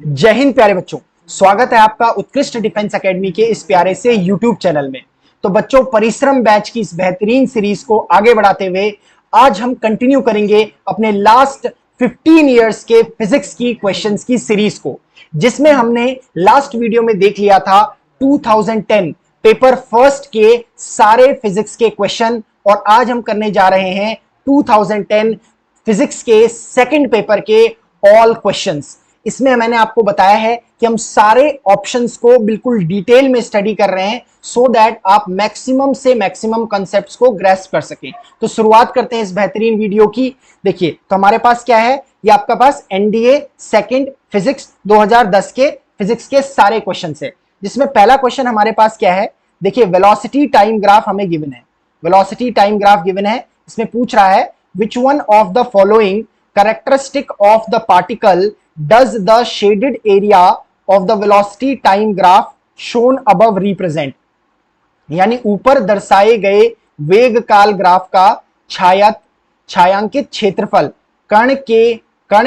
जय हिंद प्यारे बच्चों। स्वागत है आपका उत्कृष्ट डिफेंस एकेडमी के इस प्यारे से यूट्यूब चैनल में। तो बच्चों, परिश्रम बैच की इस बेहतरीन सीरीज को आगे बढ़ाते हुए आज हम कंटिन्यू करेंगे अपने लास्ट 15 इयर्स के फिजिक्स की क्वेश्चंस की सीरीज को, जिसमें हमने लास्ट वीडियो में देख लिया था 2010 पेपर फर्स्ट के सारे फिजिक्स के क्वेश्चन, और आज हम करने जा रहे हैं 2010 फिजिक्स के सेकंड पेपर के ऑल क्वेश्चंस। इसमें मैंने आपको बताया है कि हम सारे ऑप्शंस को बिल्कुल डिटेल में स्टडी कर रहे हैं सो दैट आप मैक्सिमम से मैक्सिमम कॉन्सेप्ट्स को ग्रेस्प कर सकें। तो शुरुआत करते हैं इस बेहतरीन वीडियो की। देखिए, तो हमारे पास क्या है, ये आपका पास एनडीए सेकंड फिजिक्स 2010 के फिजिक्स के सारे क्वेश्चन है, जिसमें पहला क्वेश्चन हमारे पास क्या है। देखिए, वेलोसिटी टाइम ग्राफ हमें गिवन है, वेलोसिटी टाइम ग्राफ गिवन है। इसमें पूछ रहा है which one of the following characteristic of the particle does the shaded area of the velocity time graph shown above represent, यानी ऊपर दर्शाए गए वेग काल ग्राफ का छायांकित क्षेत्रफल कण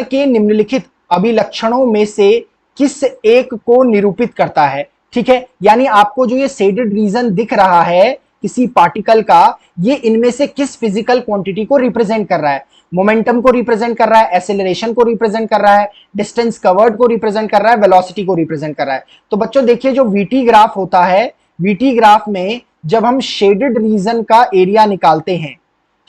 के निम्नलिखित अभिलक्षणों में से किस एक को निरूपित करता है। ठीक है, यानी आपको जो ये शेडेड रीजन दिख रहा है किसी पार्टिकल का, ये इनमें से किस फिजिकल क्वांटिटी को रिप्रेजेंट कर रहा है। मोमेंटम को रिप्रेजेंट कर रहा है, एक्सेलरेशन को रिप्रेजेंट कर रहा है, डिस्टेंस कवर्ड को रिप्रेजेंट कर रहा है, वेलोसिटी को रिप्रेजेंट कर रहा है। तो बच्चों देखिए, जो वीटी ग्राफ होता है, वीटी ग्राफ में जब हम शेडेड रीजन का एरिया निकालते हैं,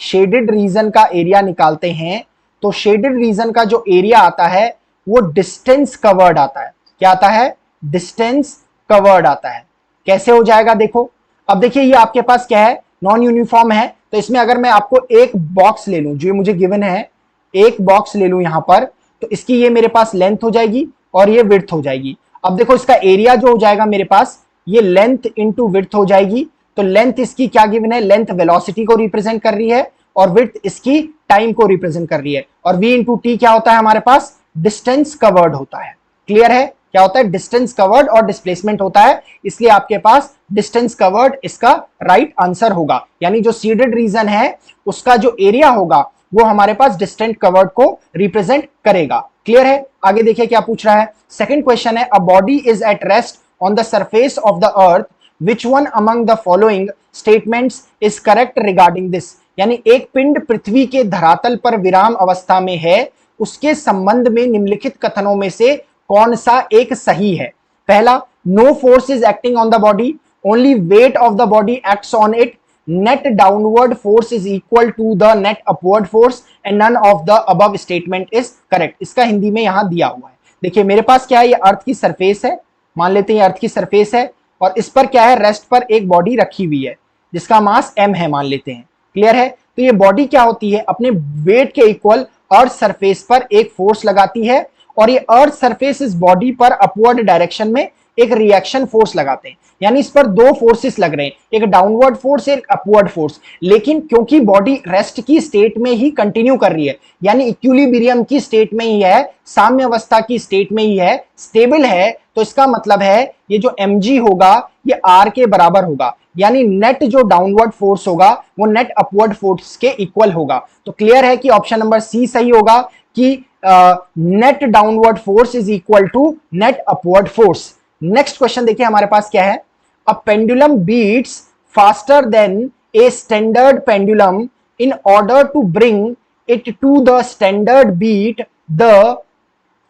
शेडेड रीजन का एरिया निकालते हैं, तो शेडेड रीजन का जो एरिया आता है वो डिस्टेंस कवर्ड आता है। क्या आता है? डिस्टेंस कवर्ड आता है। कैसे हो जाएगा देखो। अब देखिए, ये आपके पास क्या है, नॉन यूनिफॉर्म है। तो इसमें अगर मैं आपको एक बॉक्स ले लूं, जो मुझे गिवन है, एक बॉक्स ले लूं यहां पर, तो इसकी ये मेरे पास लेंथ हो जाएगी और ये विड्थ हो जाएगी। अब देखो, इसका एरिया जो हो जाएगा मेरे पास, ये लेंथ इंटू विड्थ हो जाएगी। तो लेंथ इसकी क्या गिवन है, लेंथ वेलोसिटी को रिप्रेजेंट कर रही है, और विड्थ इसकी टाइम को रिप्रेजेंट कर रही है। और v इंटू टी क्या होता है हमारे पास, डिस्टेंस कवर्ड होता है। क्लियर है? क्या होता है, डिस्टेंस कवर्ड और डिस्प्लेसमेंट होता है, इसलिए आपके पास डिस्टेंस कवर्ड इसका राइट आंसर होगा। यानी जो सीडेड रीजन है उसका जो एरिया होगा वो हमारे पास डिस्टेंस कवर्ड को रिप्रेजेंट करेगा। क्लियर है? आगे देखिए क्या पूछ रहा है। सेकंड क्वेश्चन है, a body is at rest on the surface of the earth, which one among the following statements is correct regarding this. यानी एक पिंड पृथ्वी के धरातल पर विराम अवस्था में है, उसके संबंध में निम्नलिखित कथनों में से कौन सा एक सही है। पहला, no force is acting on the body, only weight of the body acts on it, net downward force is equal to the net upward force, and none of the above statement is correct. इसका हिंदी में यहां दिया हुआ है। देखिए, मेरे पास क्या है, ये अर्थ की सरफेस है, मान लेते हैं ये अर्थ की सरफेस है, और इस पर क्या है, रेस्ट पर एक बॉडी रखी हुई है जिसका मास m है, मान लेते हैं। क्लियर है? तो ये बॉडी क्या होती है, अपने वेट के इक्वल अर्थ सरफेस पर एक फोर्स लगाती है, और ये अर्थ सरफेस इस बॉडी पर अपवर्ड डायरेक्शन में एक रिएक्शन फोर्स लगाते हैं। यानी इस पर दो फोर्सेस लग रहे हैं, एक डाउनवर्ड फोर्स, एक अपवर्ड फोर्स। लेकिन क्योंकि बॉडी रेस्ट की स्टेट में ही कंटिन्यू कर रही है, यानी इक्विलिब्रियम की स्टेट में ही है, साम्य अवस्था की स्टेट में ही है, स्टेबल है, तो इसका मतलब है ये जो mg होगा ये r के बराबर होगा। यानी नेट जो डाउनवर्ड फोर्स होगा वो नेट अपवर्ड फोर्स के इक्वल होगा। तो क्लियर है कि ऑप्शन नंबर सी सही होगा कि net downward force is equal to net upward force. Next question देखिए हमारे पास क्या है, a pendulum beats faster than a standard pendulum, in order to bring it to the standard beat the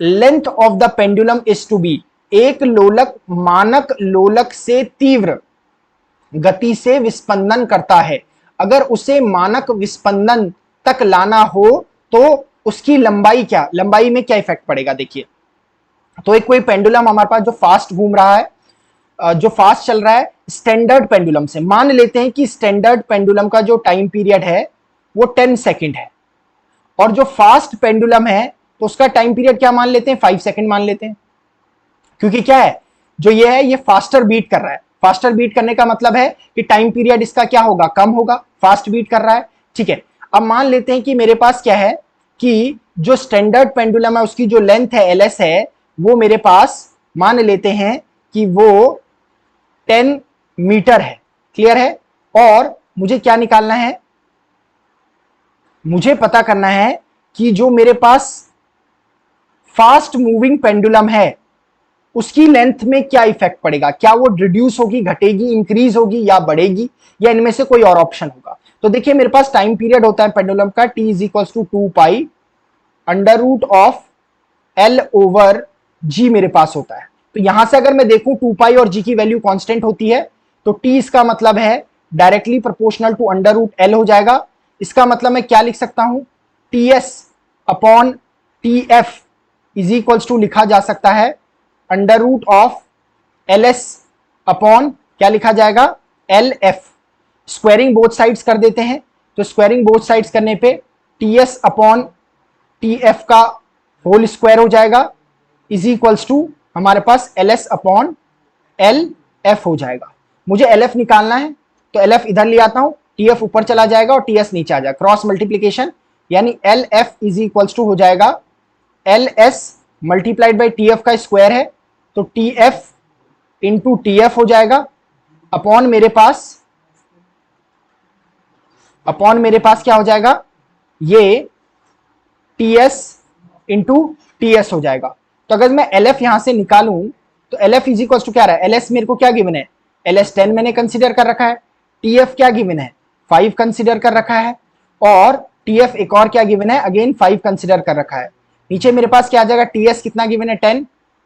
length of the pendulum is to be. एक लोलक मानक लोलक से तीव्र गति से विस्पंदन करता है, अगर उसे मानक विस्पंदन तक लाना हो तो उसकी लंबाई क्या, लंबाई में क्या इफेक्ट पड़ेगा। देखिए, तो एक कोई पेंडुलम हमारे पास जो फास्ट घूम रहा है, जो फास्ट चल रहा है स्टैंडर्ड पेंडुलम से, मान लेते हैं कि स्टैंडर्ड पेंडुलम का जो टाइम पीरियड है वो 10 सेकंड है, और जो फास्ट पेंडुलम है तो उसका टाइम पीरियड क्या मान लेते हैं, 5 सेकंड मान लेते हैं। क्योंकि क्या है, जो ये है ये फास्टर बीट कर रहा है। फास्टर बीट करने का मतलब है कि टाइम पीरियड इसका क्या होगा, कम होगा, फास्ट बीट कर रहा है। ठीक है, अब मान लेते हैं कि मेरे पास क्या है कि जो स्टैंडर्ड पेंडुलम है उसकी जो लेंथ है ls है, वो मेरे पास मान लेते हैं कि वो 10 मीटर है। क्लियर है? और मुझे क्या निकालना है, मुझे पता करना है कि जो मेरे पास फास्ट मूविंग पेंडुलम है उसकी लेंथ में क्या इफेक्ट पड़ेगा, क्या वो रिड्यूस होगी, घटेगी, इंक्रीज होगी या बढ़ेगी, या इनमें से कोई और ऑप्शन होगा। तो देखिए मेरे पास टाइम पीरियड होता है पेंडुलम का t is equal to 2 pi under root of L over G मेरे पास होता है। तो यहां से अगर मैं देखूं 2 पाई और G की वैल्यू कांस्टेंट होती है, तो t इसका मतलब है directly proportional to under root L हो जाएगा। इसका मतलब मैं क्या लिख सकता हूं, TS upon TF is equals to लिखा जा सकता है under root of LS upon क्या लिखा जाएगा, LF। स्क्वायरिंग बोथ साइड्स कर देते हैं, तो स्क्वायरिंग बोथ साइड्स करने पे TS अपॉन TF का होल स्क्वायर हो जाएगा इज इक्वल्स टू हमारे पास LS अपॉन LF हो जाएगा। मुझे LF निकालना है, तो LF इधर ले आता हूं, TF ऊपर चला जाएगा और TS नीचे आ जाएगा, क्रॉस मल्टीप्लीकेशन, यानी LF इज इक्वल्स टू हो जाएगा LS मल्टीप्लाइड बाई TF का स्क्वायर है, तो TF इंटू TF हो जाएगा अपॉन मेरे पास क्या हो जाएगा, ये TS इंटू TS हो जाएगा। तो अगर मैं LF यहां से निकालूं तो LF इज इक्वल टू क्या रहा है, LS मेरे को क्या गिवन है, LS 10 मैंने कंसीडर कर रखा है, TF क्या गिवन है 5 कंसीडर कर रखा है, और TF एक और क्या गिवन है, अगेन 5 कंसीडर कर रखा है। नीचे मेरे पास क्या आ जाएगा, TS कितना गिवन है 10,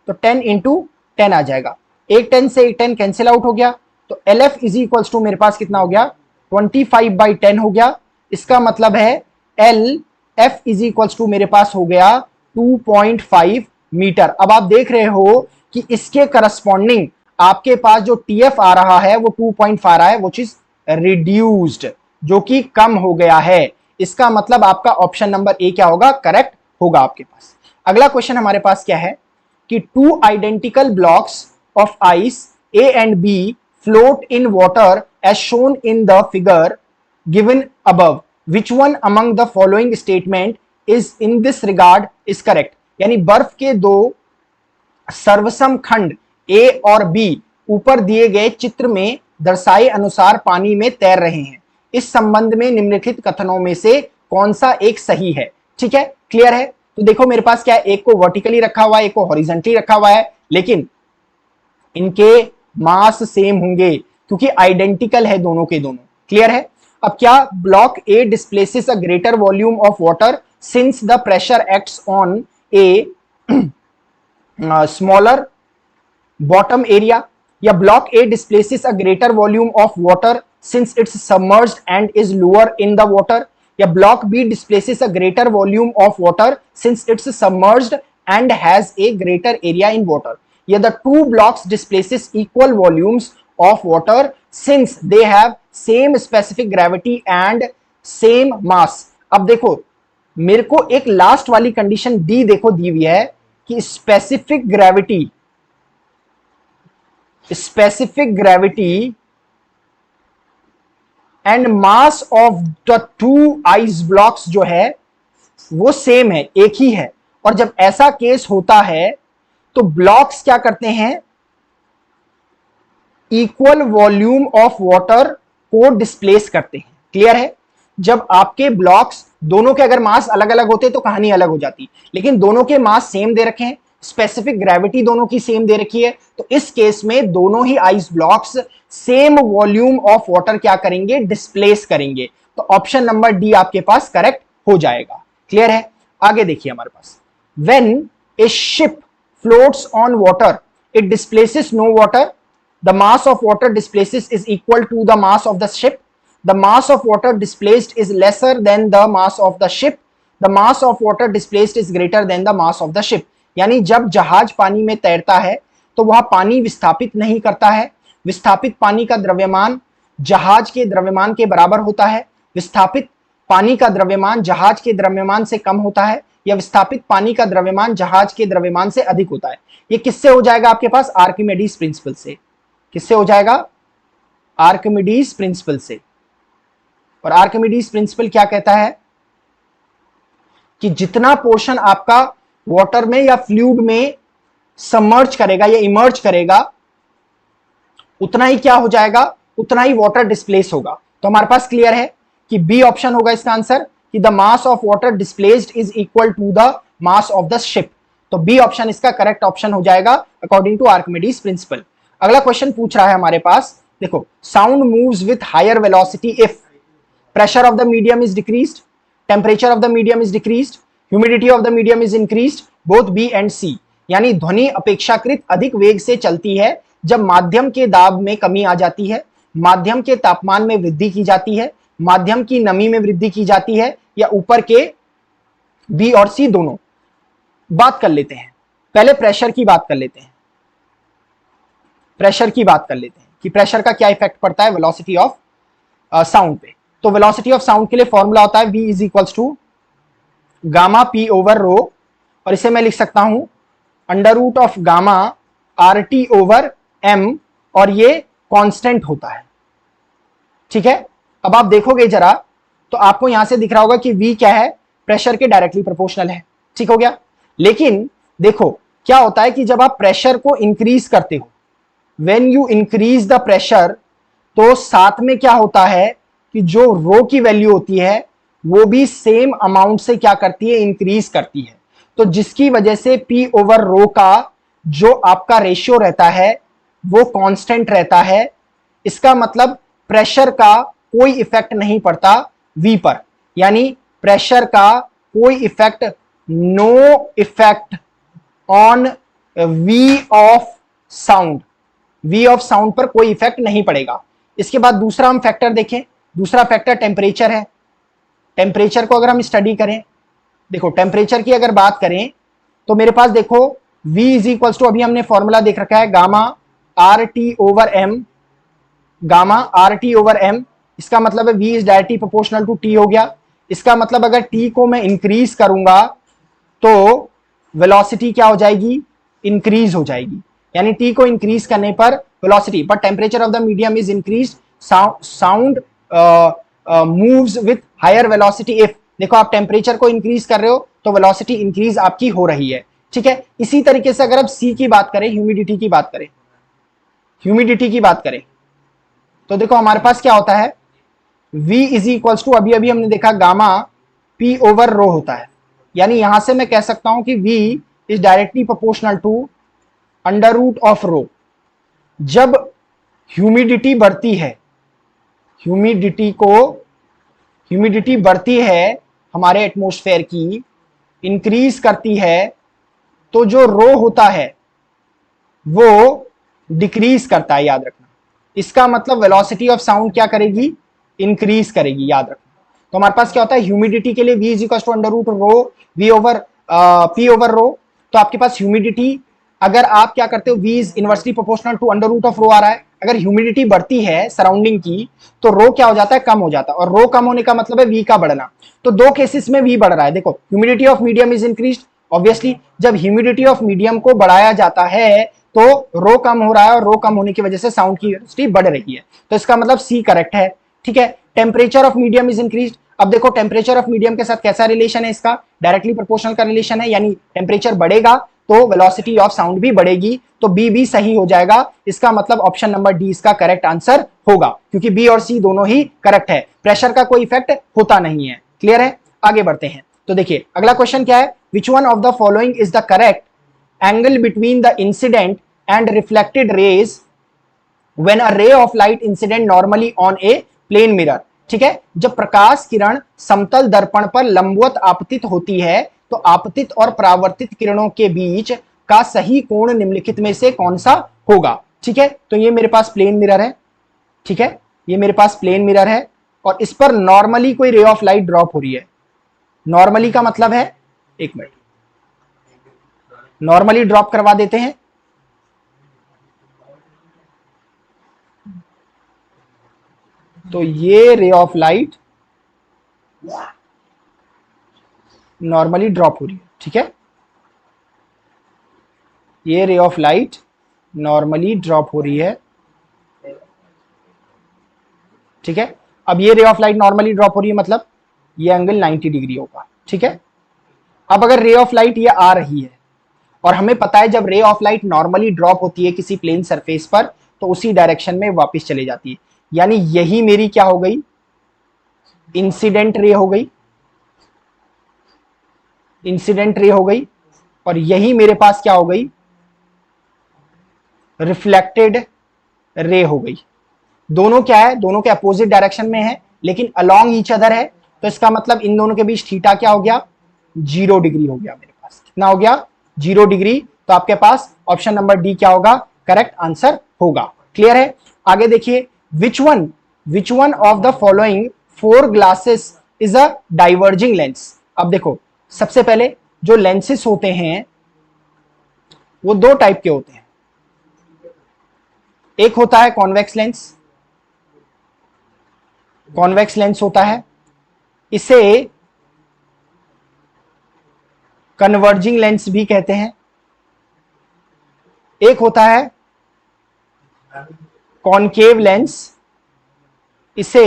तो 10 इंटू 10 आ जाएगा, एक 10 से एक 10 कैंसिल आउट हो गया, तो LF इज इक्वल टू मेरे पास कितना हो गया 25/10 हो गया। इसका मतलब है LF इज इक्वल टू मेरे पास हो गया 2.5 मीटर। अब आप देख रहे हो कि इसके करस्पॉन्डिंग आपके पास जो TF आ रहा है वो 2.5 आ रहा है, वो चीज रिड्यूस्ड, जो कि कम हो गया है। इसका मतलब आपका ऑप्शन नंबर ए क्या होगा, करेक्ट होगा आपके पास। अगला क्वेश्चन हमारे पास क्या है कि 2 identical blocks of ice A and B float in water as shown in the figure given above. Which one among the following statement is in this regard is correct? यानी बर्फ के दो सर्वसम खंड A और B ऊपर दिए गए चित्र में दर्शाए अनुसार पानी में तैर रहे हैं। इस संबंध में निम्नलिखित कथनों में से कौन सा एक सही है? ठीक है, क्लियर है। तो देखो मेरे पास क्या है, एक को वर्टिकली रखा हुआ है, एक को हॉरिजॉन्टली रखा हुआ है, लेकिन इनके मास सेम होंगे क्योंकि आइडेंटिकल है दोनों के दोनों। क्लियर है। अब क्या, block A displaces a greater volume of water since the pressure acts on a smaller bottom area, या block A displaces a greater volume of water since it's submerged and is lower in the water, या block B displaces a greater volume of water since it's submerged and has a greater area in water, या the two blocks displaces equal volumes of water since they have same specific gravity and same mass। अब देखो मेरे को एक last वाली condition D देखो दी हुई है कि specific gravity and mass of the two ice blocks जो है वो सेम है, एक ही है। और जब ऐसा केस होता है तो ब्लॉक्स क्या करते हैं, इक्वल वॉल्यूम ऑफ वाटर को डिस्प्लेस करते हैं। क्लियर है। जब आपके ब्लॉक्स दोनों के अगर मास अलग अलग होते तो कहानी अलग हो जाती, लेकिन दोनों के मास सेम दे रखे हैं, स्पेसिफिक ग्रेविटी दोनों की सेम दे रखी है, तो इस केस में दोनों ही ice blocks same volume of water क्या करेंगे, डिस्प्लेस करेंगे। तो ऑप्शन नंबर डी आपके पास करेक्ट हो जाएगा। क्लियर है। आगे देखिए हमारे पास, when a ship floats on water, it displaces no water. The mass of water displaced is equal to the mass of the ship. The mass of water displaced is lesser than the mass of the ship. The mass of water displaced is greater than the mass of the ship. यानी जब जहाज पानी में तैरता है तो वह पानी विस्थापित नहीं करता है। विस्थापित पानी का द्रव्यमान जहाज के द्रव्यमान के बराबर होता है। विस्थापित पानी का द्रव्यमान जहाज के द्रव्यमान से कम होता है, या विस्थापित पानी का द्रव्यमान जहाज के द्रव्यमान से अधिक होता है। ये किससे हो जाएगा आपके पास, आर्किमिडीज प्रिंसिपल से। किससे हो जाएगा, आर्किमिडीज प्रिंसिपल से। और आर्किमिडीज प्रिंसिपल क्या कहता है कि जितना पोर्शन आपका वाटर में या फ्लूइड में सबमर्ज करेगा या इमर्ज करेगा, उतना ही क्या हो जाएगा, उतना ही वाटर डिस्प्लेस होगा। तो हमारे पास क्लियर है कि बी ऑप्शन होगा इसका आंसर, कि the mass of water displaced is equal to the mass of the ship. तो बी ऑप्शन इसका करेक्ट ऑप्शन हो जाएगा अकॉर्डिंग टू आर्किमिडीज प्रिंसिपल। अगला क्वेश्चन पूछ रहा है हमारे पास, देखो, sound moves with higher velocity if pressure of the medium is decreased, temperature of the medium is decreased, humidity of the medium is increased, both B and C। यानी ध्वनि अपेक्षाकृत अधिक वेग से चलती है जब माध्यम के दाब में कमी आ जाती है, माध्यम के तापमान में वृद्धि की जाती है, माध्यम की नमी में वृद्धि की जाती है, या ऊपर के बी और सी दोनों। बात कर लेते हैं, पहले प्रेशर की बात कर लेते हैं, प्रेशर की बात कर लेते हैं कि प्रेशर का क्या इफेक्ट पड़ता है वेलोसिटी ऑफ साउंड पे। तो वेलोसिटी ऑफ साउंड के लिए फॉर्मूला होता है v is equals to gamma P over rho, और इसे मैं लिख सकता हूं under root of gamma R T over M, और ये कांस्टेंट होता है। ठीक है, अब आप देखोगे जरा तो आपको यहां से दिख रहा होगा कि v क्या है, प्रेशर के डायरेक्टली प्रोपोर्शनल है। ठीक हो गया, लेकिन देखो क्या होता है कि जब आप प्रेशर को इंक्रीज करते हो, when you increase the pressure, तो साथ में क्या होता है कि जो रो की वैल्यू होती है वो भी सेम अमाउंट से क्या करती है, इंक्रीज करती है। तो जिसकी वजह से P ओवर रो का जो आपका रेशियो रहता है वो कांस्टेंट रहता है। इसका मतलब प्रेशर का कोई इफेक्ट नहीं पड़ता V पर, यानी प्रेशर का कोई effect, no effect on V of sound, V of sound पर कोई इफेक्ट नहीं पड़ेगा। इसके बाद दूसरा हम फैक्टर देखें, दूसरा फैक्टर टेम्परेचर है। टेम्परेचर को अगर हम स्टडी करें, देखो टेम्परेचर की अगर बात करें तो मेरे पास देखो V इज इक्वल्स टू, अभी हमने फॉर्मूला देख रखा है gamma R T over M, gamma R T over M. इसका मतलब है V is directly proportional to T हो गया। इसका मतलब अगर T को मैं इंक्रीज करूंगा तो वेलोसिटी क्या हो जाएगी, इंक्रीज हो जाएगी। यानी T को इंक्रीज करने पर velocity, but temperature of the medium is increase, sound moves with higher velocity if. देखो आप टेम्परेचर को इंक्रीज कर रहे हो तो वेलोसिटी इंक्रीज आपकी हो रही है। ठीक है, इसी तरीके से अगर आप सी की बात करें, ह्यूमिडिटी की बात करें, ह्यूमिडिटी की बात करें, तो देखो हमारे पास क्या होता है, V इज इक्वल्स टू, अभी अभी हमने देखा गामा P ओवर रो होता है। यानी यहां से मैं कह सकता हूं कि V is directly proportional to under root of rho. जब ह्यूमिडिटी बढ़ती है, ह्यूमिडिटी बढ़ती है हमारे एटमॉस्फेयर की, इंक्रीज करती है, तो जो रो होता है वो डिक्रीज करता है, याद रखना। इसका मतलब वेलोसिटी ऑफ साउंड क्या करेगी, इंक्रीज करेगी, याद रखना। तो हमारे पास क्या होता है, ह्यूमिडिटी के लिए V is equal to under root rho V over P over rho. तो आपके पास ह्यूमिडिटी, अगर आप क्या करते हो, V is inversely proportional to under root of rho आ रहा है। अगर ह्यूमिडिटी बढ़ती है सराउंडिंग की तो रो क्या हो जाता है, कम हो जाता है, और रो कम होने का मतलब है V का बढ़ना। तो दो केसेस में V बढ़ रहा है। देखो humidity of medium is increased, obviously जब ह्यूमिडिटी ऑफ मीडियम को बढ़ाया जाता है तो रो कम हो रहा है, और रो कम होने की वजह से साउंड की वेलोसिटी बढ़ रही है। तो इसका मतलब सी करेक्ट है। ठीक है, temperature of medium is increased. अब देखो टेम्परेचर ऑफ मीडियम के साथ कैसा रिलेशन है, इसका डायरेक्टली प्रोपोर्शनल का रिलेशन है, यानी टेम्परेचर बढ़ेगा तो वेलोसिटी ऑफ साउंड भी बढ़ेगी। तो बी भी सही हो जाएगा। इसका मतलब ऑप्शन नंबर डी इसका करेक्ट आंसर होगा, क्योंकि बी और सी दोनों ही करेक्ट है। प्रेशर का कोई इफेक्ट होता नहीं है। क्लियर है, आगे बढ़ते हैं। तो देखिए अगला क्वेश्चन क्या है, which one of the following is the correct angle between the incident and reflected rays when a ray of light incident normally on a plane mirror. ठीक है, जब प्रकाश किरण समतल दर्पण पर लंबवत आपतित होती है तो आपतित और परावर्तित किरणों के बीच का सही कोण निम्नलिखित में से कौन सा होगा। ठीक है, तो ये मेरे पास प्लेन मिरर है। ठीक है, ये मेरे पास प्लेन मिरर है और इस पर नॉर्मली कोई रे ऑफ लाइट ड्रॉप हो रही है। नॉर्मली का मतलब है, एक मिनट, नॉर्मली ड्रॉप करवा देते हैं। तो ये रे ऑफ लाइट नॉर्मली ड्रॉप हो रही है। ठीक है, ये रे ऑफ लाइट नॉर्मली ड्रॉप हो रही है। ठीक है, अब ये रे ऑफ लाइट नॉर्मली ड्रॉप हो रही है मतलब ये एंगल 90 डिग्री होगा। ठीक है, अब अगर रे ऑफ लाइट ये आ रही है और हमें पता है जब रे ऑफ लाइट नॉर्मली ड्रॉप होती है किसी प्लेन सरफेस पर तो उसी डायरेक्शन में वापस चले जाती है, यानी यही मेरी क्या हो गई, इंसिडेंट रे हो गई, इंसिडेंट रे हो गई। और यही मेरे पास क्या हो गई, रिफ्लेक्टेड रे हो गई। दोनों क्या है, दोनों के अपोजिट डायरेक्शन में है लेकिन अलोंग ईच अदर है, तो इसका मतलब इन दोनों के बीच थीटा क्या हो गया, 0 डिग्री हो गया मेरे पास। कितना हो गया, 0 डिग्री। तो आपके पास ऑप्शन नंबर डी क्या होगा, करेक्ट आंसर होगा। क्लियर है। आगे देखिए, विच one of the following 4 glasses is a diverging lens. अब देखो, सबसे पहले जो लेंसेस होते हैं वो दो टाइप के होते हैं। एक होता है कॉन्वेक्स लेंस, कॉन्वेक्स लेंस होता है, इसे कन्वर्जिंग लेंस भी कहते हैं। एक होता है कॉनकेव लेंस, इसे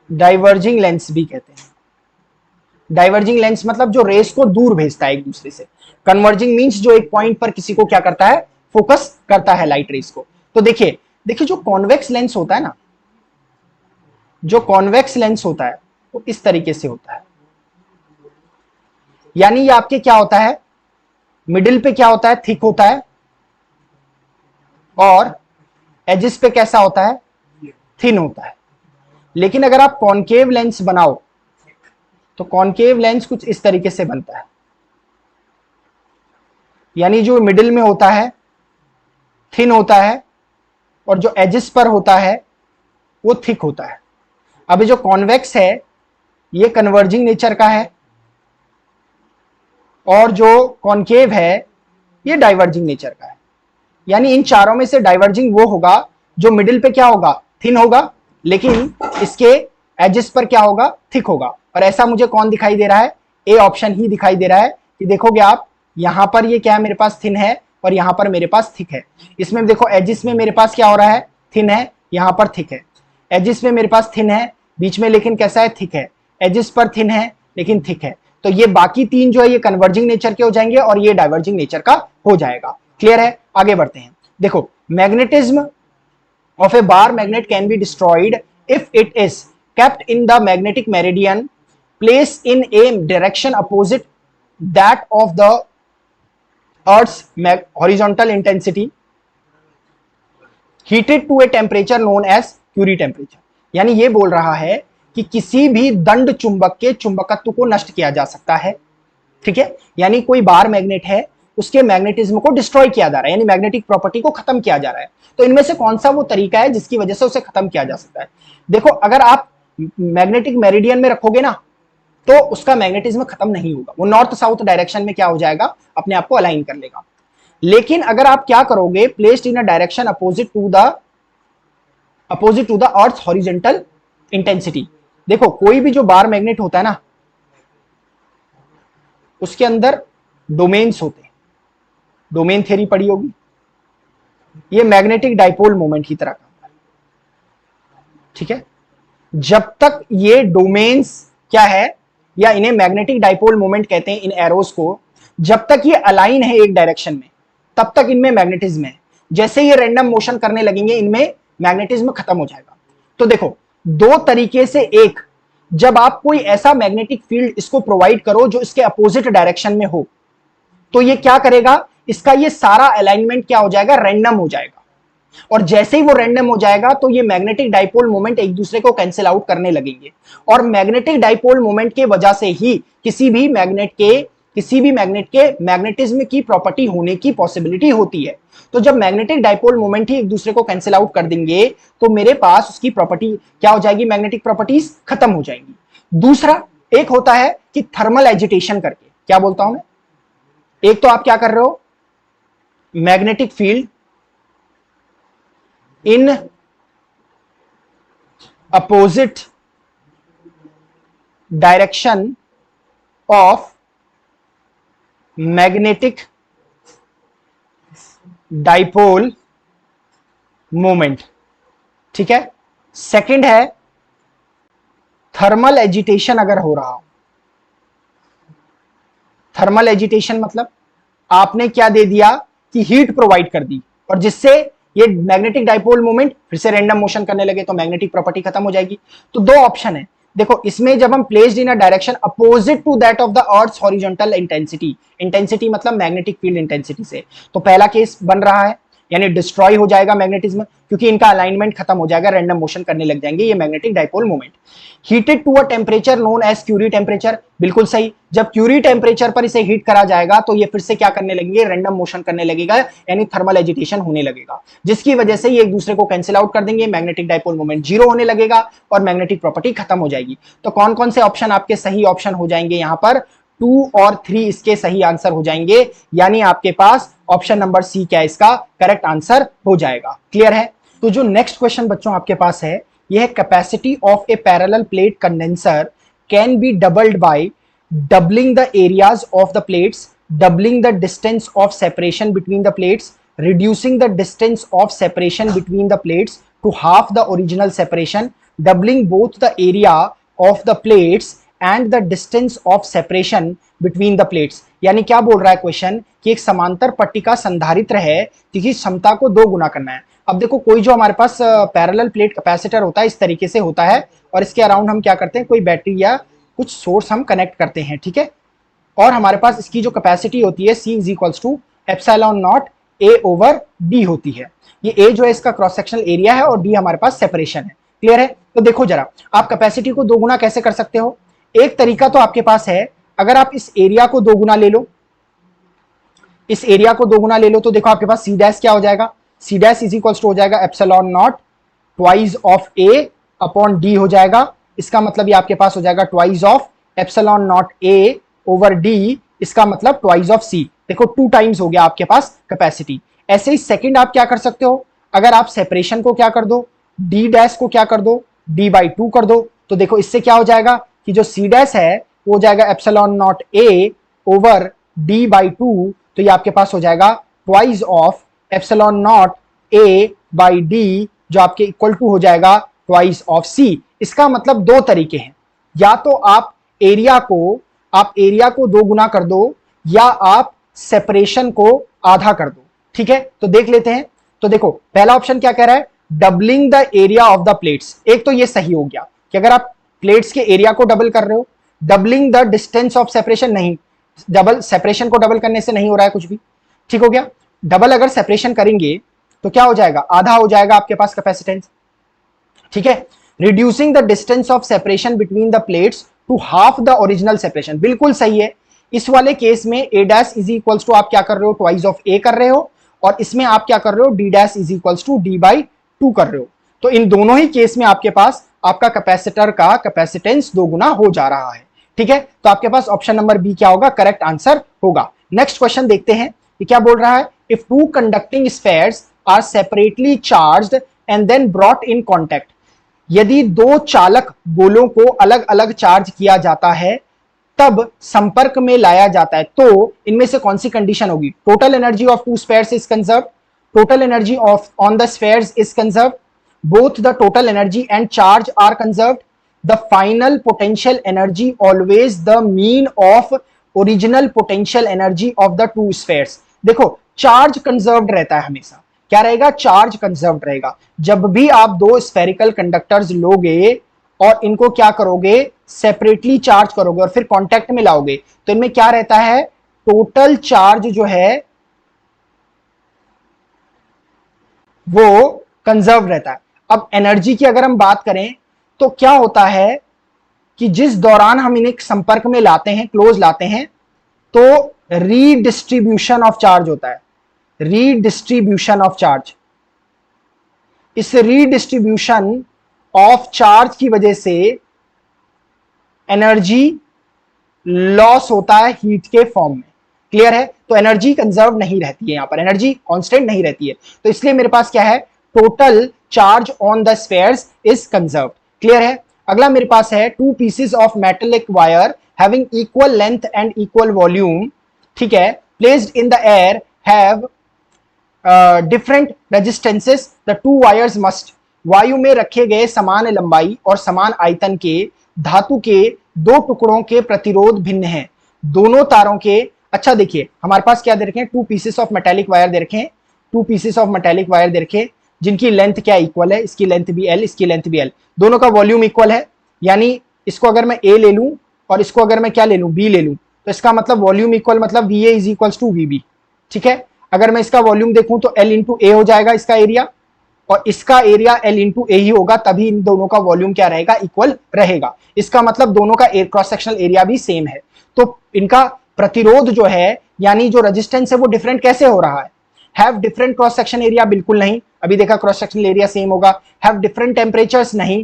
डाइवर्जिंग लेंस भी कहते हैं। डाइवर्जिंग लेंस मतलब जो रेस को दूर भेजता है एक दूसरे से। कन्वर्जिंग मींस जो एक पॉइंट पर किसी को क्या करता है, फोकस करता है लाइट रेस को। तो देखिए देखिए, जो कॉन्वेक्स लेंस होता है ना, जो कॉन्वेक्स लेंस होता है वो इस तरीके से होता है। यानी ये आपके क्या होता है, मिडिल पे क्या होता है, थिक होता है, और एजिस पे कैसा होता है, थिन होता है। लेकिन अगर आप कॉनकेव लेंस बनाओ तो कॉनकेव लेंस कुछ इस तरीके से बनता है। यानी जो मिडिल में होता है थिन होता है, और जो एजिस पर होता है वो थिक होता है। अब जो कॉन्वेक्स है ये कन्वर्जिंग नेचर का है, और जो कॉनकेव है ये डाइवर्जिंग नेचर का है। यानी इन चारों में से डाइवर्जिंग वो होगा जो मिडिल पे क्या होगा, थिन होगा, लेकिन इसके एजेस पर क्या होगा, थिक होगा। और ऐसा मुझे कौन दिखाई दे रहा है, ए ऑप्शन ही दिखाई दे रहा है। कि देखोगे आप, यहां पर ये क्या है, मेरे पास थिन है, और यहां पर मेरे पास थिक है। इसमें देखो एजिस में मेरे पास क्या हो रहा है, थिन है, यहां पर थिक है। एजिस में मेरे पास थिन है, बीच में लेकिन कैसा है, थिक है। एजिस पर थिन है लेकिन थिक है। तो ये बाकी तीन जो है ये कन्वर्जिंग नेचर के हो जाएंगे और ये डाइवर्जिंग नेचर का हो जाएगा। क्लियर है। आगे बढ़ते हैं। देखो, magnetism of a bar magnet can be destroyed if it is kept in the magnetic meridian, placed in a direction opposite that of the Earth's horizontal intensity, heated to a temperature known as Curie temperature। यानी ये बोल रहा है कि किसी भी दंड चुंबक के चुंबकत्व को नष्ट किया जा सकता है। ठीक है, यानी कोई बार मैग्नेट है, उसके मैग्नेटिज्म को डिस्ट्रॉय किया जा रहा है, यानी मैग्नेटिक प्रॉपर्टी को खत्म किया जा रहा है। तो इनमें से कौन सा वो तरीका है जिसकी वजह से उसे खत्म किया जा सकता है। देखो, अगर आप मैग्नेटिक मेरिडियन में रखोगे ना तो उसका मैग्नेटिज्म खत्म नहीं होगा, वो नॉर्थ साउथ डायरेक्शन में क्या हो जाएगा, अपने आप को अलाइन कर लेगा। लेकिन अगर आप क्या करोगे, placed in a direction opposite to the earth horizontal intensity. देखो, कोई भी जो बार मैग्नेट होता है ना, उसके अंदर डोमेन्स होते हैं, डोमेन थ्योरी पढ़ी होगी। ये मैग्नेटिक डाइपोल मोमेंट की तरह काम है। ठीक है, जब तक ये डोमेन्स क्या है, या इन्हें मैग्नेटिक डाइपोल मोमेंट कहते हैं इन एरोस को, जब तक ये अलाइन है एक डायरेक्शन में तब तक इनमें मैग्नेटिज्म है। जैसे ये रैंडम मोशन करने लगेंगे इनमें मैग्नेटिज्म खत्म हो जाएगा। तो देखो, दो तरीके से, एक, जब आप कोई ऐसा मैग्नेटिक फील्ड इसको प्रोवाइड करो जो इसके अपोजिट डायरेक्शन में हो, तो ये क्या करेगा, इसका ये सारा अलाइनमेंट क्या हो जाएगा, रैंडम हो जाएगा। और जैसे ही वो रैंडम हो जाएगा तो ये मैग्नेटिक डाइपोल मोमेंट एक दूसरे को कैंसिल आउट करने लगेंगे। और मैग्नेटिक डाइपोल मोमेंट के वजह से ही किसी भी मैग्नेट के मैग्नेटिज्म की प्रॉपर्टी होने की पॉसिबिलिटी होती है। तो जब मैग्नेटिक डाइपोल मोमेंट ही एक दूसरे को कैंसिल आउट कर देंगे तो मेरे पास उसकी प्रॉपर्टी क्या हो जाएगी, मैग्नेटिक प्रॉपर्टीज खत्म हो जाएंगी। दूसरा एक होता है कि थर्मल एजिटेशन करके, क्या बोलता हूं मैं, एक तो आप क्या कर रहे हो, magnetic field in opposite direction of magnetic dipole moment. ठीक है। सेकंड है थर्मल एजिटेशन अगर हो रहा हो। थर्मल एजिटेशन मतलब आपने क्या दे दिया कि हीट प्रोवाइड कर दी, और जिससे ये मैग्नेटिक डाइपोल मोमेंट फिर से रैंडम मोशन करने लगे तो मैग्नेटिक प्रॉपर्टी खत्म हो जाएगी। तो दो ऑप्शन है, देखो इसमें जब हम placed in a direction opposite to that of the earth's horizontal intensity, intensity मतलब मैग्नेटिक फील्ड इंटेंसिटी से, तो पहला केस बन रहा है, यानी डिस्ट्रॉय हो जाएगा मैग्नेटिज्म, क्योंकि इनका अलाइनमेंट खत्म हो जाएगा, रैंडम मोशन करने लग जाएंगे ये magnetic dipole moment. Heated to a temperature known as Curie temperature, बिल्कुल सही, जब क्यूरी टेम्परेचर पर इसे हीट करा जाएगा तो ये फिर से क्या करने लगेंगे, रैंडम मोशन करने लगेगा, यानी थर्मल एजिटेशन होने लगेगा, जिसकी वजह से ये एक दूसरे को कैंसिल आउट कर देंगे, मैग्नेटिक डाइपोल मोमेंट जीरो होने लगेगा और मैग्नेटिक प्रॉपर्टी खत्म हो जाएगी। तो कौन कौन से ऑप्शन आपके सही ऑप्शन हो जाएंगे यहां पर, 2 और 3 इसके सही आंसर हो जाएंगे, यानी आपके पास ऑप्शन नंबर सी क्या इसका करेक्ट आंसर हो जाएगा। क्लियर है? तो जो नेक्स्ट क्वेश्चन बच्चों आपके पास है, यह capacity of a parallel plate condenser can be doubled by doubling the areas of the plates, doubling the distance of separation between the plates, reducing the distance of separation between the plates to half the original separation, doubling both the area of the plates and the distance of separation between the plates। यानी क्या बोल रहा है question कि एक समांतर पट्टिका संधारित्र है जिसकी क्षमता को 2 गुना करना है। अब देखो कोई जो हमारे पास पैरेलल प्लेट कैपेसिटर होता है इस तरीके से होता है, और इसके अराउंड हम क्या करते हैं, कोई बैटरी या कुछ सोर्स हम कनेक्ट करते हैं, ठीक है, और हमारे पास इसकी जो कैपेसिटी होती है C is equals to epsilon naught A over D होती है। ये A जो है इसका क्रॉस सेक्शनल एरिया है और D हमारे पास सेपरेशन है। क्लियर है? तो देखो जरा, आप कैपेसिटी को 2 गुना कैसे कर सकते हो? एक तरीका तो आपके पास है, अगर आप इस एरिया को 2 गुना ले लो, इस एरिया को 2 गुना ले लो, तो देखो आपके पास C डैश क्या हो जाएगा, C dash is equals to हो जाएगा epsilon naught twice of A upon D हो जाएगा। इसका मतलब ये आपके पास हो जाएगा twice of epsilon naught A over D, इसका मतलब ट्वाइस ऑफ C। देखो 2 टाइम्स हो गया आपके पास कैपेसिटी। ऐसे ही सेकंड आप क्या कर सकते हो, अगर आप सेपरेशन को क्या कर दो, D डैश को क्या कर दो, D/2 कर दो, तो देखो इससे क्या हो जाएगा कि जो C डैश है वो हो जाएगा epsilon naught A over D/2, तो ये आपके पास हो जाएगा twice of epsilon not A/D, जो आपके इक्वल टू हो जाएगा ट्वाइस ऑफ C। इसका मतलब 2 तरीके हैं, या तो आप एरिया को 2 गुना कर दो, या आप सेपरेशन को आधा कर दो, ठीक है। तो देख लेते हैं। तो देखो पहला ऑप्शन क्या कह रहा है, doubling the area of the plates. एक तो ये सही हो गया कि अगर आप प्लेट्स के एरिया को डबल कर रहे हो, doubling the distance of separation नहीं, डबल सेपरेशन को डबल करने से नहीं हो रहा है कुछ भी, ठीक हो गया। डबल अगर सेपरेशन करेंगे तो क्या हो जाएगा, आधा हो जाएगा आपके पास कैपेसिटेंस, ठीक है। Reducing the distance of separation between the plates to half the original separation, बिल्कुल सही है। इस वाले केस में A dash is equals to आप क्या कर रहे हो, ट्वाइस ऑफ A कर रहे हो, और इसमें आप क्या कर रहे हो, D dash is equals to D/2 कर रहे हो। तो इन दोनों ही केस में आपके पास आपका कैपेसिटर का कैपेसिटेंस 2 गुना हो जा रहा है, ठीक है। तो आपके पास ऑप्शन नंबर बी क्या होगा, करेक्ट आंसर होगा। नेक्स्ट क्वेश्चन देखते हैं कि क्या बोल रहा है, if 2 conducting spheres are separately charged and then brought in contact, यदि 2 चालक गोलों को अलग अलग चार्ज किया जाता है तब संपर्क में लाया जाता है, तो इनमें से कौन सी कंडीशन होगी, total energy of 2 spheres is conserved, total energy of on the spheres is conserved, both the total energy and charge are conserved, the final potential energy always the mean of original potential energy of the 2 spheres। देखो charge conserved रहता है हमेशा, क्या रहेगा, charge conserved रहेगा। जब भी आप 2 स्फेरिकल कंडक्टर्स लोगे और इनको क्या करोगे, सेपरेटली चार्ज करोगे और फिर कांटेक्ट में लाओगे, तो इनमें क्या रहता है, टोटल चार्ज जो है वो कंजर्व रहता है। अब एनर्जी की अगर हम बात करें तो क्या होता है कि जिस दौरान हम इन्हें संपर्क में लाते हैं, क्लोज लाते हैं, तो रीडिस्ट्रीब्यूशन ऑफ चार्ज होता है, रीडिस्ट्रीब्यूशन ऑफ चार्ज। इस रीडिस्ट्रीब्यूशन ऑफ चार्ज की वजह से एनर्जी लॉस होता है हीट के फॉर्म में। क्लियर है? तो एनर्जी कंजर्व नहीं रहती है, यहां पर एनर्जी कांस्टेंट नहीं रहती है, तो इसलिए मेरे पास क्या है, total charge on the spheres is conserved. Clear है? अगला मेरे पास है 2 pieces of metallic wire having equal length and equal volume, ठीक है, placed in the air have different resistances, the 2 wires must, वायु में रखे गए समान लंबाई और समान आयतन के धातु के 2 टुकड़ों के प्रतिरोध भिन्न हैं, दोनों तारों के। अच्छा देखिए हमारे पास क्या दे रखे हैं, 2 पीसेस ऑफ मेटेलिक वायर दे रखे हैं, 2 पीसेस ऑफ मेटेलिक वायर दे रखे हैं, जिनकी लेंथ क्या इक्वल है, इसकी लेंथ भी L, इसकी लेंथ भी L, दोनों का वॉल्यूम इक्वल है, यानी इसको अगर मैं ए ले लूं और इसको अगर मैं क्या ले लूं, बी ले लूं, तो इसका मतलब वॉल्यूम इक्वल मतलब V A is equal to V B. ठीक है, अगर मैं इसका वॉल्यूम देखूं तो एल इंटू ए हो जाएगा इसका एरिया, और इसका एरिया एल इंटू ए ही होगा, तभी इन दोनों का वॉल्यूम क्या रहेगा, इक्वल रहेगा। इसका मतलब दोनों का क्रॉस सेक्शनल एरिया भी सेम है। तो इनका प्रतिरोध जो है यानी जो रेजिस्टेंस है वो डिफरेंट कैसे हो रहा है? Have different cross section area, बिल्कुल नहीं, अभी देखा क्रॉस सेक्शनल एरिया सेम होगा। हैव डिफरेंट टेम्परेचर्स, नहीं।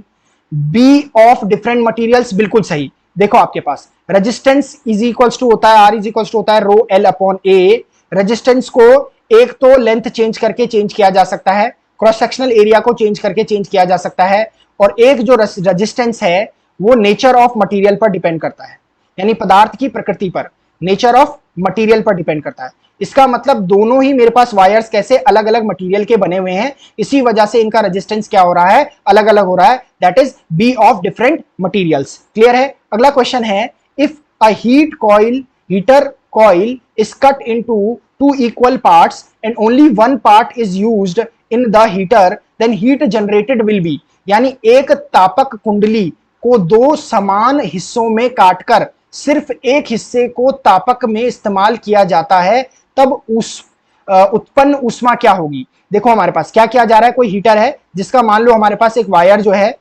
बी ऑफ डिफरेंट मटेरियल्स, बिल्कुल सही। देखो आपके पास रेजिस्टेंस इज इक्वल्स टू होता है, आर इज इक्वल्स टू होता है रो एल अपॉन ए। रेजिस्टेंस को एक तो लेंथ चेंज करके चेंज किया जा सकता है, क्रॉस सेक्शनल एरिया को चेंज करके चेंज किया जा सकता है, और एक जो रेजिस्टेंस है वो नेचर ऑफ मटेरियल पर डिपेंड करता है, यानी पदार्थ की प्रकृति पर, नेचर ऑफ मटेरियल पर डिपेंड करता है। इसका मतलब दोनों ही मेरे पास वायर्स कैसे अलग अलग मटेरियल के बने हुए हैं, इसी वजह से इनका रेजिस्टेंस क्या हो रहा है, अलग अलग हो रहा है, that is B of different materials. Clear है? अगला क्वेश्चन है, if a heater coil is cut into two equal parts and only one part is used in the heater, then heat generated will be, यानी एक तापक कुंडली को दो समान हिस्सों में काटकर सिर्फ एक हिस्से को तापक में इस्तेमाल किया जाता है, तब उस उत्पन्न ऊष्मा क्या होगी? देखो हमारे पास क्या किया जा रहा है, कोई हीटर है जिसका मान लो हमारे पास एक वायर जो है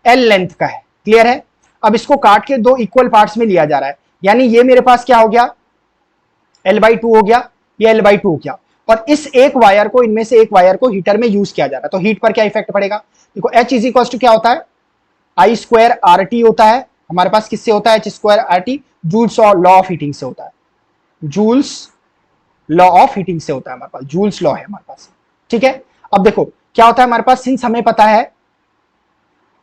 एल लेंथ का है। क्लियर है? अब इसको काट के दो इक्वल पार्ट्स में लिया जा रहा है, यानी ये मेरे पास क्या हो गया, L/2 हो गया, ये L/2 हो गया, और इस एक वायर को, इनमें से एक वायर को हीटर में यूज किया जा रहा है, तो हीट पर क्या इफेक्ट पड़ेगा? देखो H इज इक्वल टू क्या होता है, I स्क्वायर RT होता है हमारे पास, किससे होता है, H square RT, joules law of heating से होता है, जूल्स लॉ ऑफ हीटिंग से होता है हमारे पास, जूल्स लॉ है हमारे पास। ठीक है, अब देखो क्या होता है हमारे पास, सिंस हमें पता है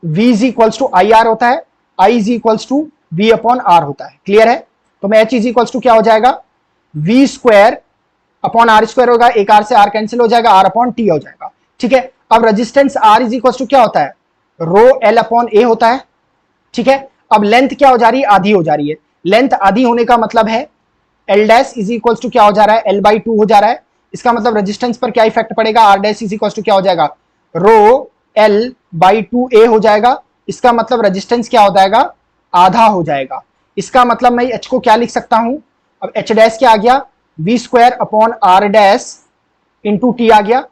V is equal to IR होता है, I is equal to V upon R होता है। क्लियर है? तो मैं H इज इक्वल टू क्या हो जाएगा, V square upon R square होगा, एक R से R कैंसिल हो जाएगा, R अपॉन T हो जाएगा। ठीक है, अब resistance R is equal to क्या होता है, रो L अपॉन A होता है। ठीक है, अब लेंथ क्या हो जा रही है, आधी हो जा रही है। लेंथ आधी होने का मतलब है L dash is equal to क्या हो जा रहा है, L/2 हो जा रहा है। इसका मतलब रेजिस्टेंस पर क्या इफेक्ट पड़ेगा, R dash is equal to क्या हो जाएगा, रो L/2A हो जाएगा। इसका मतलब रेजिस्टेंस क्या हो जाएगा, आधा हो जाएगा। इसका मतलब मैं H को क्या लिख सकता हूं, अब H डैश क्या आ गया, V square upon R dash into T आ गया,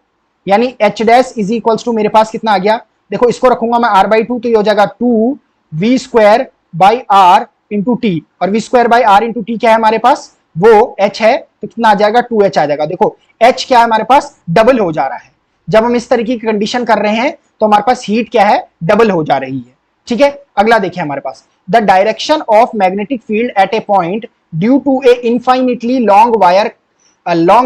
यानी H dash is equal to मेरे पास कितना आ गया, देखो इसको रखूंगा मैं R/2 तो ये हो जाएगा 2V square by R into T, और V square by R into T क्या है हमारे पास, वो H है, तो कितना आ जाएगा, 2H आ जाएगा। देखो H क्या है हमारे पास, डबल हो जा रहा है। जब हम इस तरीके की कंडीशन कर रहे हैं तो हमारे पास हीट क्या है, डबल हो जा रही है। ठीक है, अगला देखिए हमारे पास, the direction of magnetic field at a point due to a infinitely long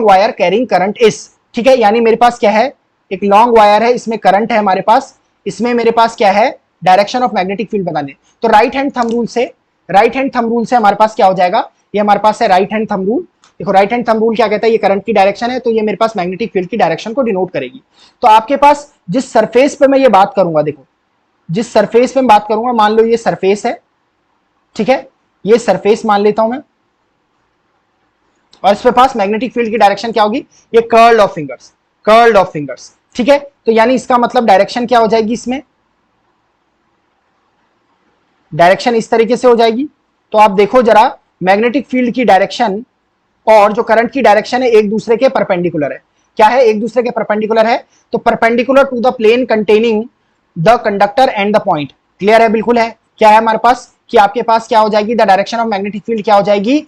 wire carrying current is. ठीक है, यानी मेरे पास क्या है, एक लॉन्ग वायर है, इसमें करंट है हमारे पास, इसमें मेरे पास क्या है, डायरेक्शन ऑफ मैग्नेटिक फील्ड बताने। तो राइट हैंड थंब रूल से हमारे पास क्या हो जाएगा, ये हमारे पास है राइट हैंड थंब रूल। देखो राइट हैंड थंब रूल क्या कहता है, ये करंट की डायरेक्शन है, तो ये मेरे पास मैग्नेटिक फील्ड की डायरेक्शन को डिनोट करेगी। तो आपके पास जिस सरफेस पे मैं ये बात करूंगा, देखो जिस सरफेस पे मैं बात करूंगा, मान लो ये सरफेस है, ठीक है, ये सरफेस मान लेता हूं मैं, और इसके पास मैग्नेटिक फील्ड की डायरेक्शन क्या होगी, ये कर्ल्ड ऑफ फिंगर्स। ठीक है, तो यानी इसका मतलब डायरेक्शन क्या हो जाएगी, इसमें डायरेक्शन इस तरीके से हो जाएगी। तो आप देखो जरा, मैग्नेटिक फील्ड की डायरेक्शन और जो करंट की डायरेक्शन है एक दूसरे के परपेंडिकुलर है। क्या है, एक दूसरे के परपेंडिकुलर है, तो perpendicular to the plane containing the conductor and the point. Clear है, बिल्कुल है। क्या है हमारे पास कि आपके पास क्या हो जाएगी, the direction of magnetic field क्या हो जाएगी,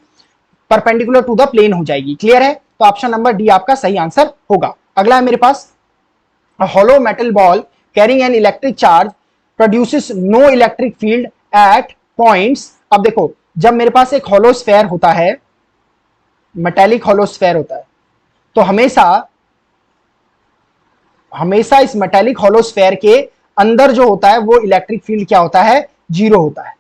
परपेंडिकुलर टू द प्लेन हो जाएगी। क्लियर है, तो ऑप्शन नंबर डी आपका सही आंसर होगा। अगला है मेरे पास, hollow metal ball carrying an electric charge produces no electric field at points। अब देखो जब मेरे पास एक hollow sphere होता है, मेटेलिक hollow sphere होता है, तो हमेशा इस मेटेलिक hollow sphere के अंदर जो होता है वो इलेक्ट्रिक फील्ड क्या होता है, जीरो होता है।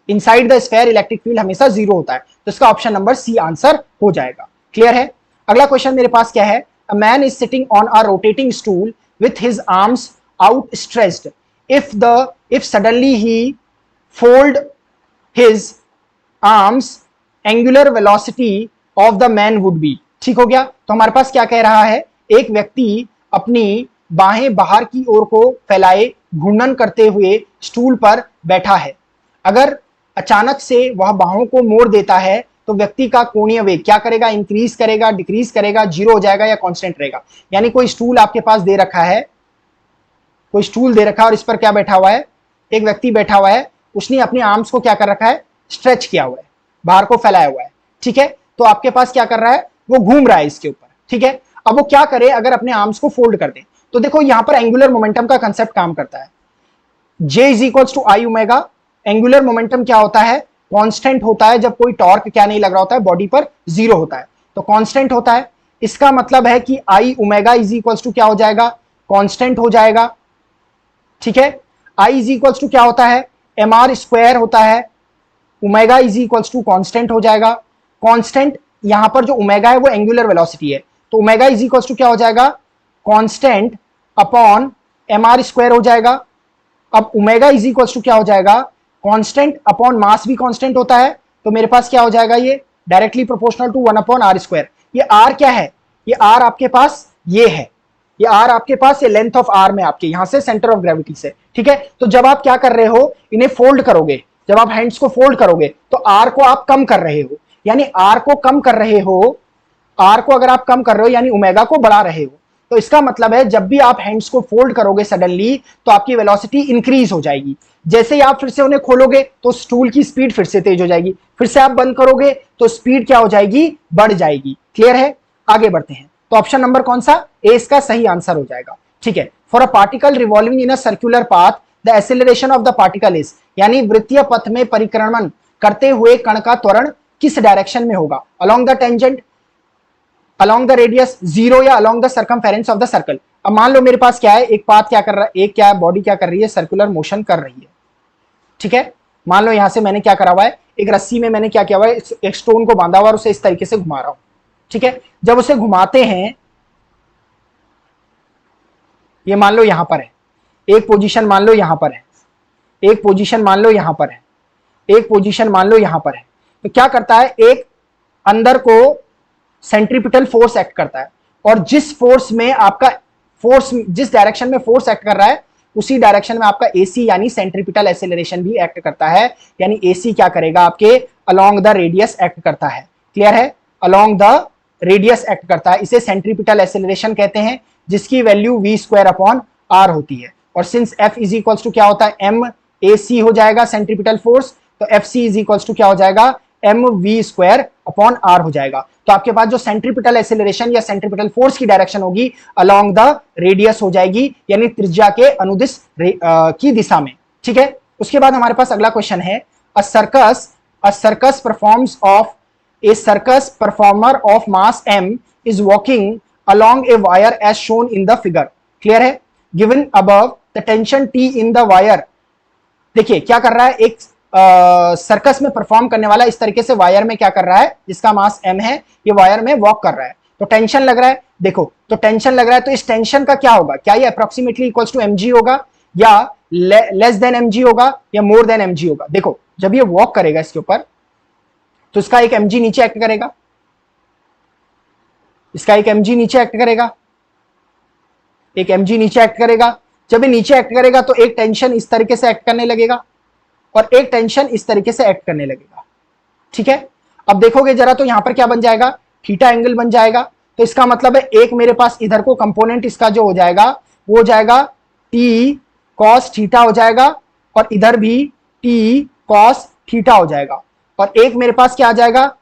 Inside the sphere electric field हमेशा जीरो होता है, तो इसका ऑप्शन नंबर सी आंसर हो जाएगा। क्लियर है, अगला क्वेश्चन मेरे पास क्या है, a man is sitting on a rotating stool with his arms outstretched. If suddenly he fold his arms, angular velocity of the man would be। ठीक हो गया, तो हमारे पास क्या कह रहा है, एक व्यक्ति अपनी बाहें बाहर की ओर को फैलाए घूर्णन करते हुए स्टूल पर बैठा है। अगर अचानक से वह बाहों को मोड़ देता है तो व्यक्ति का कोणीय वेग क्या करेगा, इंक्रीज करेगा, डिक्रीज करेगा, जीरो हो जाएगा या कांस्टेंट रहेगा। यानी कोई स्टूल आपके पास दे रखा है, कोई स्टूल दे रखा है और इस पर क्या बैठा हुआ है, एक व्यक्ति बैठा हुआ है, उसने अपने आर्म्स को क्या कर रखा है, स्ट्रेच किया हुआ है, बाहर को फैलाया हुआ है, ठीक है। तो आपके पास क्या कर रहा है, वो घूम रहा है इसके ऊपर, ठीक है। अब वो क्या करे, अगर अपने आर्म्स को फोल्ड कर दे, तो देखो यहां पर एंगुलर मोमेंटम का कंसेप्ट काम करता है। J is equals to I omega. Angular momentum क्या होता है, कांस्टेंट होता है जब कोई टॉर्क क्या नहीं लग रहा होता है, बॉडी पर जीरो होता है, तो कांस्टेंट होता है। इसका मतलब है कि आई ओमेगा इज इक्वल्स टू क्या हो जाएगा, कांस्टेंट हो जाएगा, ठीक है। आई इज इक्वल्स टू क्या होता है, एम आर स्क्वायर होता है, omega is equals to constant हो जाएगा। कांस्टेंट यहां पर जो ओमेगा है वो एंगुलर वेलोसिटी है, तो ओमेगा इज इक्वल्स टू क्या हो जाएगा, constant upon M R square हो जाएगा। अब ओमेगा इज इक्वल्स टू क्या हो जाएगा, कांस्टेंट अपॉन मास भी कांस्टेंट होता है, तो मेरे पास क्या हो जाएगा, ये directly proportional to 1 upon R square. ये आर क्या है, ये आर आपके पास ये है, ये आर आपके पास ये लेंथ ऑफ आर में आपके यहां से सेंटर ऑफ ग्रेविटी से, ठीक है। तो जब आप क्या कर रहे हो, इन्हें फोल्ड करोगे, जब आप हैंड्स को फोल्ड करोगे तो आर को आप कम कर रहे हो, यानी आर को कम कर रहे हो, आर को अगर आप कम कर रहे हो यानी ओमेगा को बढ़ा रहे हो। तो इसका मतलब है जब भी आप हैंड्स को फोल्ड करोगे सडनली, तो आपकी वेलोसिटी इंक्रीज हो जाएगी। जैसे ही आप फिर से उन्हें खोलोगे तो स्टूल की स्पीड फिर से तेज हो जाएगी, फिर से आप बंद करोगे तो स्पीड क्या हो जाएगी, बढ़ जाएगी। क्लियर है, आगे बढ़ते हैं। तो ऑप्शन नंबर कौन सा, ए इसका सही आंसर हो जाएगा, ठीक है। For a particle revolving in a circular path the acceleration of the particle is, यानी वृत्तीय पथ में परिक्रमण करते हुए कण का त्वरण किस डायरेक्शन में होगा, along the tangent, along the radius, zero या along the circumference of the circle. अब मान लो मेरे पास क्या है, एक पाथ क्या कर रहा है, एक क्या है, बॉडी क्या कर रही है, सर्कुलर मोशन कर रही है, ठीक है। मान लो यहां से मैंने क्या करा हुआ है, एक रस्सी में मैंने क्या किया हुआ है, एक स्टोन को बांधा हुआ और उसे इस तरीके से घुमा रहा हूं, ठीक है। जब उसे घुमाते हैं, ये मान लो यहां पर है, एक पोजीशन मान लो यहां पर है, एक पोजीशन मान लो यहां पर है, एक पोजीशन मान लो यहां पर है, तो क्या करता है, एक अंदर को सेंट्रीपिटल फोर्स एक्ट करता है, और जिस फोर्स में आपका फोर्स, जिस डायरेक्शन में फोर्स एक्ट कर रहा है उसी डायरेक्शन में आपका एसी यानी सेंट्रीपिटल एक्सेलरेशन भी एक्ट करता है, यानी एसी क्या करेगा, आपके अलोंग द रेडियस एक्ट करता है। क्लियर है, अलोंग द रेडियस एक्ट करता है, इसे सेंट्रीपिटल एक्सेलरेशन कहते हैं, जिसकी value v square upon R होती है। और since F is equals to क्या होता है, एम ए सी हो जाएगा सेंट्रीपिटल फोर्स, तो F C is equals to क्या हो जाएगा, M V square upon R हो जाएगा। तो आपके पास जो सेंट्रीपिटल एक्सेलरेशन या सेंट्रीपिटल फोर्स की डायरेक्शन होगी अलोंग द रेडियस हो जाएगी, यानी त्रिज्या के अनुदिश की दिशा में, ठीक है। उसके बाद हमारे पास अगला क्वेश्चन है, अ circus performs of a circus performer of mass m is walking along a wire as shown in the figure. Clear है, given above the tension T in the wire. देखिए क्या कर रहा है, एक सर्कस में परफॉर्म करने वाला इस तरीके से वायर में क्या कर रहा है, जिसका मास m है, ये वायर में वॉक कर रहा है, तो टेंशन लग रहा है। देखो तो टेंशन लग रहा है, तो इस टेंशन का क्या होगा, क्या ये अप्रोक्सीमेटली इक्वल्स टू mg होगा, या लेस देन mg होगा, या मोर देन mg होगा। देखो जब ये वॉक करेगा इसके ऊपर, तो इसका एक mg नीचे एक्ट करेगा, इसका एक mg नीचे एक्ट करेगा, एक mg नीचे एक्ट करेगा। जब ये नीचे एक्ट करेगा तो एक टेंशन इस तरीके से एक्ट करने लगेगा और एक टेंशन इस तरीके से एक्ट करने लगेगा, ठीक है। अब देखोगे जरा तो यहां पर क्या बन जाएगा, थीटा एंगल बन जाएगा। तो इसका मतलब है एक मेरे पास इधर को कंपोनेंट इसका जो हो जाएगा वो हो जाएगा टी कॉस थीटा हो जाएगा, और इधर भी टी कॉस थीटा हो जाएगा, और एक मेरे पास क्या आ जाएगा,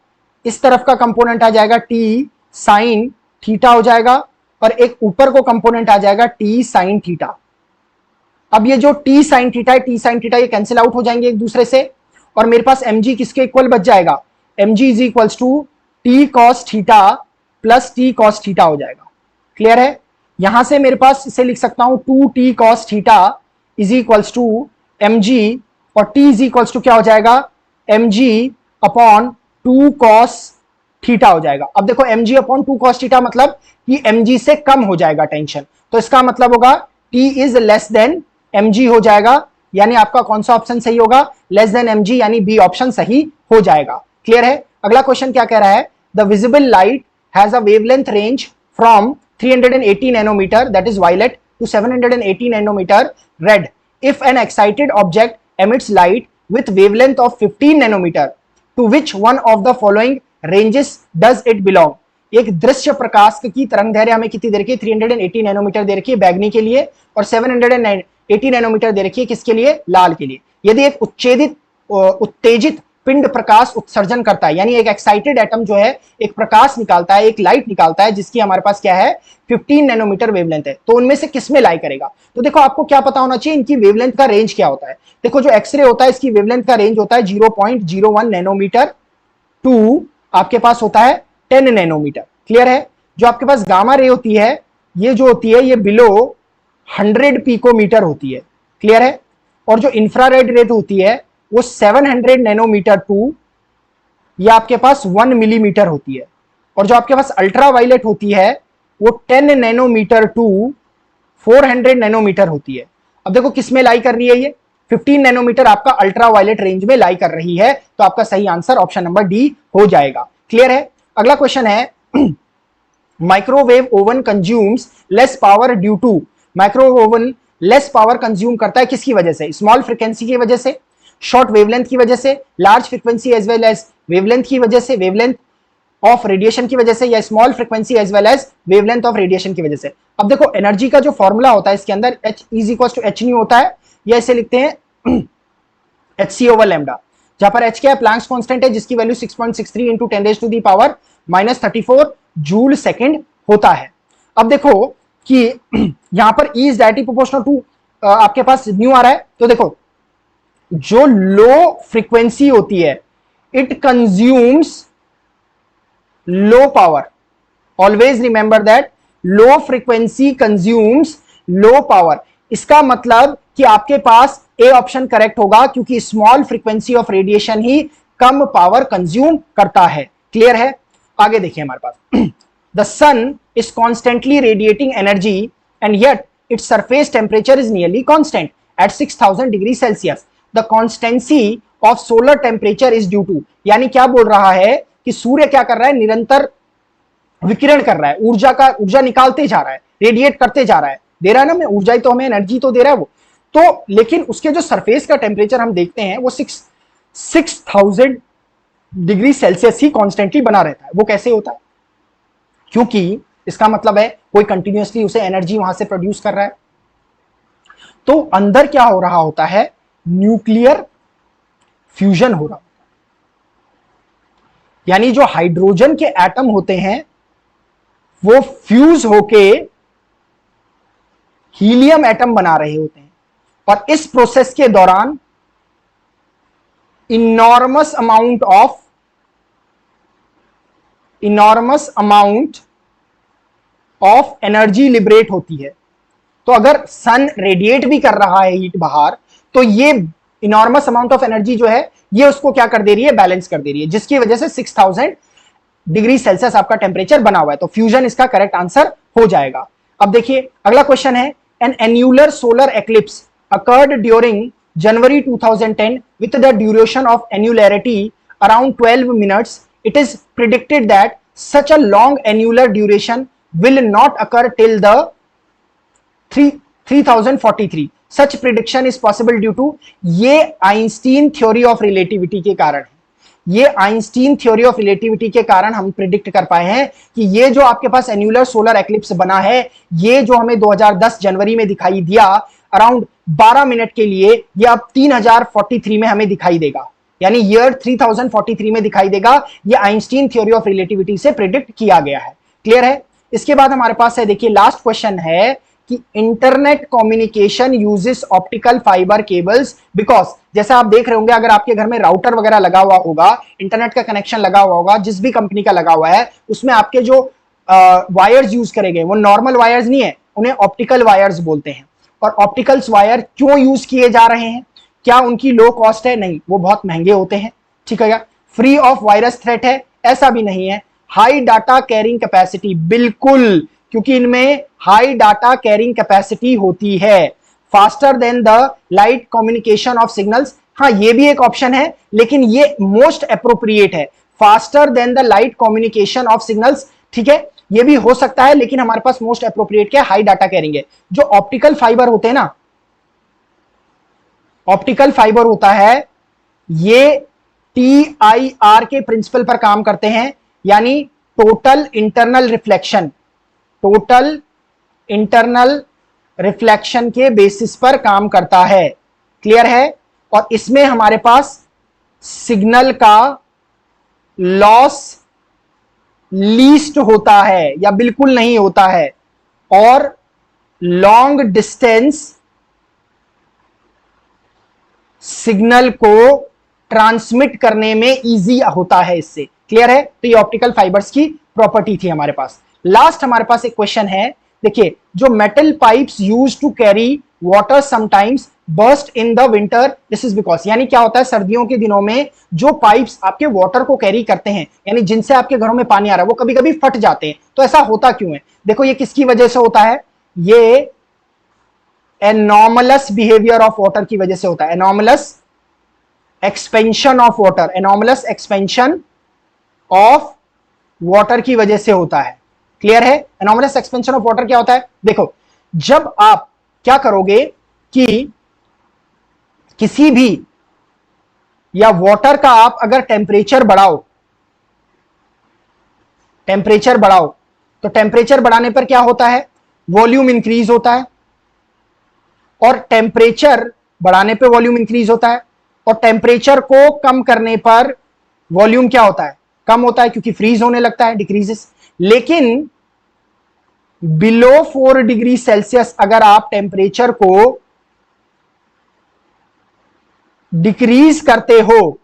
इस तरफ का कंपोनेंट आ जाएगा टी साइन थीटा हो जाएगा, और एक ऊपर को कंपोनेंट आ जाएगा टी साइन थीटा। अब ये जो टी साइन थीटा है, टी साइन थीटा ये कैंसिल आउट हो जाएंगे एक दूसरे से, और मेरे पास mg किसके इक्वल बच जाएगा, mg is equals to T cos theta plus T cos theta हो जाएगा। क्लियर है, यहां से मेरे पास इसे लिख सकता हूं 2t cos theta is equals to mg, और t इज इक्वल्स टू क्या हो जाएगा, mg अपॉन 2 cos थीटा हो जाएगा। अब देखो mg अपॉन 2 cos थीटा मतलब कि mg से कम हो जाएगा टेंशन, तो इसका मतलब होगा t is less than mg हो जाएगा, यानी आपका कौन सा ऑप्शन सही होगा, लेस देन mg, यानी बी ऑप्शन सही हो जाएगा। क्लियर है, अगला क्वेश्चन क्या कह रहा है, the visible light has a wavelength range from 380 nanometer that is violet to 780 nanometer red. If an excited object emits light with wavelength of 15 nanometer, to which one of the following ranges does it belong? एक दृश्य प्रकाश की तरंग दैर्घ्य हमें कितनी दे रखी है? 380 nanometre दे रखी है बैगनी के लिए, और 780 नैनोमीटर दे रखी है किसके लिए? लाल के लिए। यदि एक उत्तेजित पिंड प्रकाश उत्सर्जन करता है, यानी एक एक्साइटेड एटम जो है एक प्रकाश निकालता है, एक लाइट निकालता है, जिसकी हमारे पास क्या है? 15 नैनोमीटर वेवलेंथ है, तो उनमें से किसमें लाई करेगा? तो देखो आपको क्या पता होना चाहिए, इनकी वेवलेंथ का रेंज क्या होता है। देखो जो एक्सरे होता है इसकी वेवलेंथ का रेंज होता है 0.01 नैनोमीटर टू आपके पास होता है 10 नैनोमीटर। क्लियर है? जो आपके पास गामा रे होती है, ये जो होती है ये बिलो 100 पिकोमीटर होती है। क्लियर है? और जो इंफ्रारेड रे होती है वो 700 नैनोमीटर टू ये आपके पास 1 मिलीमीटर होती है, और जो आपके पास अल्ट्रा वायलेट होती है वो 10 नैनोमीटर टू 400 नैनोमीटर होती है। अब देखो किसमें लाई कर रही है? ये 15 नैनोमीटर आपका अल्ट्रा वायलेट रेंज में लाई कर रही है, तो आपका सही आंसर ऑप्शन नंबर डी हो जाएगा। क्लियर है? अगला क्वेश्चन है microwave oven consumes less power due to, microwave oven less power consume करता है किसकी वजह से? स्मॉल फ्रीक्वेंसी की वजह से, शॉर्ट वेवलेंथ की वजह से, large frequency as well as wavelength की वजह से, वेवलेंथ ऑफ रेडिएशन की वजह से, या small frequency as well as wavelength of radiation की वजह से। अब देखो एनर्जी का जो फॉर्मूला होता है इसके अंदर H is equal to H nu होता है, या इसे लिखते हैं HC ओवर लैम्डा, जहां पर H क्या है? प्लैंक्स कांस्टेंट है, जिसकी value 6.63 into 10 raise to the power -34 joule second होता है। अब देखो कि यहां पर E is directly proportional to आपके पास न्यू आ रहा है, तो देखो जो लो फ्रीक्वेंसी होती है it consumes low power. Always remember that low frequency consumes low power. इसका मतलब कि आपके पास ए ऑप्शन करेक्ट होगा, क्योंकि स्मॉल फ्रीक्वेंसी ऑफ रेडिएशन ही कम पावर कंज्यूम करता है। क्लियर है? आगे देखिए हमारे पास the sun is constantly radiating energy and yet its surface temperature is nearly constant at 6000 degree Celsius. The constancy of solar temperature is due to, यानी क्या बोल रहा है कि सूर्य क्या कर रहा है? निरंतर विकिरण कर रहा है, ऊर्जा निकालते जा रहा है, रेडिएट करते जा रहा है, दे रहा है ना, मैं ऊर्जा ही तो हमें एनर्जी तो दे रहा है वो तो, लेकिन उसके जो सरफेस का टेम्परेचर हम देखते हैं वो 6000 डिग्री सेल्सियस ही कॉन्स्टेंटली बना रहता है। वो कैसे होता है? क्योंकि इसका मतलब है कोई कंटिन्यूअसली उसे एनर्जी वहां से प्रोड्यूस कर रहा है। तो अंदर क्या हो रहा होता है? न्यूक्लियर फ्यूजन हो रहा होता है, यानी जो हाइड्रोजन के एटम होते हैं वो फ्यूज होके हीलियम एटम बना रहे होते हैं, और इस प्रोसेस के दौरान enormous amount of energy liberate होती है। तो अगर सन रेडिएट भी कर रहा है हीट बाहर, तो ये इनॉर्मस अमाउंट ऑफ एनर्जी जो है ये उसको क्या कर दे रही है? बैलेंस कर दे रही है, जिसकी वजह से 6000 डिग्री सेल्सियस आपका टेम्परेचर बना हुआ है। तो फ्यूजन इसका करेक्ट आंसर हो जाएगा। अब देखिए अगला क्वेश्चन है an annular solar eclipse occurred during January 2010 with the duration of annularity around 12 minutes. It is predicted that such a long annular duration will not occur till the 3043. Such prediction is possible due to, ये Einstein theory of relativity के कारण है। ये Einstein theory of relativity के कारण हम predict कर पाए हैं कि ये जो आपके पास एन्यूलर सोलर एक्लिप्स बना है, ये जो हमें 2010 जनवरी में दिखाई दिया अराउंड 12 मिनट के लिए, ये अब 3043 में हमें दिखाई देगा, यानी ईयर 3043 में दिखाई देगा। ये आइंस्टीन थ्योरी ऑफ रिलेटिविटी से प्रिडिक्ट किया गया है। क्लियर है? इसके बाद हमारे पास है, देखिए लास्ट क्वेश्चन है कि internet communication uses optical fibre cables because, जैसा आप देख रहे होंगे अगर आपके घर में राउटर वगैरह लगा हुआ होगा, इंटरनेट का कनेक्शन लगा हुआ होगा, जिस भी कंपनी का लगा हुआ है, उसमें आपके जो वायर्स यूज करेंगे वो नॉर्मल वायर्स नहीं है, उन्हें ऑप्टिकल वायर्स बोलते हैं। और ऑप्टिकल्स वायर क्यों यूज किए जा रहे हैं? क्या उनकी लो कॉस्ट है? नहीं, वो बहुत महंगे होते हैं। ठीक है क्या? फ्री ऑफ वायरस थ्रेट है? ऐसा भी नहीं है। हाई डाटा कैरिंग कैपेसिटी, बिल्कुल, क्योंकि इनमें हाई डाटा कैरिंग कैपेसिटी होती है। Faster than the light communication of signals, हाँ ये भी एक ऑप्शन है, लेकिन ये मोस्ट अप्रोप्रिएट है। Faster than the light communication of signals, ठीक है, ये भी हो सकता है, लेकिन हमारे पास मोस्ट अप्रोप्रिएट क्या है? हाई डाटा कैरिंग है। जो ऑप्टिकल फाइबर होते हैं ना, ऑप्टिकल फाइबर होता है ये TIR के प्रिंसिपल पर काम करते हैं, यानी total internal reflection, total internal reflection के बेसिस पर काम करता है। क्लियर है? और इसमें हमारे पास सिग्नल का लॉस लीस्ट होता है या बिल्कुल नहीं होता है, और लॉन्ग डिस्टेंस सिग्नल को ट्रांसमिट करने में इजी होता है इससे। क्लियर है? तो ये ऑप्टिकल फाइबर्स की प्रॉपर्टी थी हमारे पास। लास्ट हमारे पास एक क्वेश्चन है, देखिए, जो metal pipes use to carry water sometimes burst in the winter, this is because, यानी क्या होता है, सर्दियों के दिनों में जो पाइप्स आपके वाटर को कैरी करते हैं, यानी जिनसे आपके घरों में पानी आ रहा है, वो कभी कभी फट जाते हैं। तो ऐसा होता क्यों है? देखो, ये किसकी वजह से होता है? ये एनॉमलस बिहेवियर ऑफ वाटर की वजह से होता है। Anomalous expansion of water, anomalous expansion of water की वजह से होता है। क्लियर है? एनॉमलस एक्सपेंशन ऑफ वाटर क्या होता है? देखो, जब आप क्या करोगे कि किसी भी या वाटर का आप अगर टेम्परेचर बढ़ाओ, तो टेम्परेचर बढ़ाने पर क्या होता है? वॉल्यूम इंक्रीज होता है, और टेम्परेचर बढ़ाने पे वॉल्यूम इंक्रीज होता है, और टेम्परेचर को कम करने पर वॉल्यूम क्या होता है? कम होता है, क्योंकि फ्रीज होने लगता है, डिक्रीजेस। लेकिन बिलो 4 डिग्री सेल्सियस अगर आप टेम्परेचर को डिक्रीज करते हो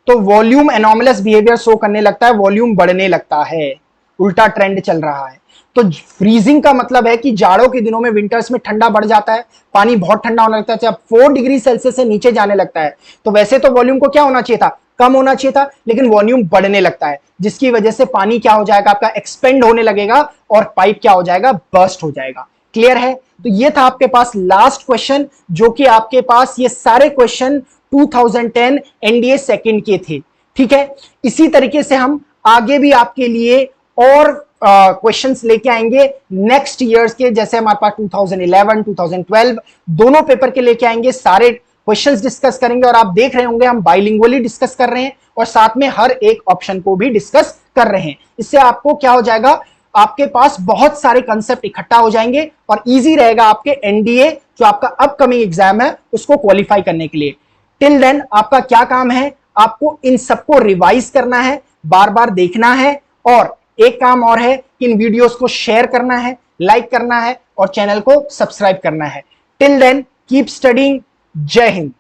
तो वॉल्यूम एनॉमलस बिहेवियर शो करने लगता है, वॉल्यूम बढ़ने लगता है, उल्टा ट्रेंड चल रहा है। तो फ्रीजिंग का मतलब है कि जाड़ों के दिनों में, विंटर्स में ठंडा बढ़ जाता है, पानी बहुत ठंडा होने लगता है, जब 4 डिग्री सेल्सियस से नीचे जाने लगता है, तो वैसे तो वॉल्यूम को क्या होना चाहिए था? कम होना चाहिए था, लेकिन वॉल्यूम बढ़ने लगता है, जिसकी वजह से पानी क्या हो जाएगा? आपका एक्सपेंड होने लगेगा, और पाइप क्या हो जाएगा? बर्स्ट हो जाएगा। क्लियर है? तो ये था आपके पास लास्ट क्वेश्चन, जो कि आपके पास ये सारे क्वेश्चन 2010 एनडीए सेकंड के थे। ठीक है? इसी तरीके से हम आगे भी आपके लिए और क्वेश्चंस लेके आएंगे नेक्स्ट ईयर्स के, जैसे हमारे पास 2011, 2012 दोनों पेपर के लेके आएंगे, सारे क्वेश्चंस डिस्कस करेंगे। और आप देख रहे होंगे हम बाइलिंगुअली डिस्कस कर रहे हैं, और साथ में हर एक ऑप्शन को भी डिस्कस कर रहे हैं। इससे आपको क्या हो जाएगा? आपके पास बहुत सारे कंसेप्ट इकट्ठा हो जाएंगे, और इजी रहेगा आपके एनडीए, जो आपका अपकमिंग एग्जाम है, उसको क्वालिफाई करने के लिए। टिल देन आपका क्या काम है? आपको इन सबको रिवाइज करना है, बार बार देखना है, और एक काम और है कि इन वीडियोस को शेयर करना है, लाइक करना है, और चैनल को सब्सक्राइब करना है। Till then keep studying. जय हिंद।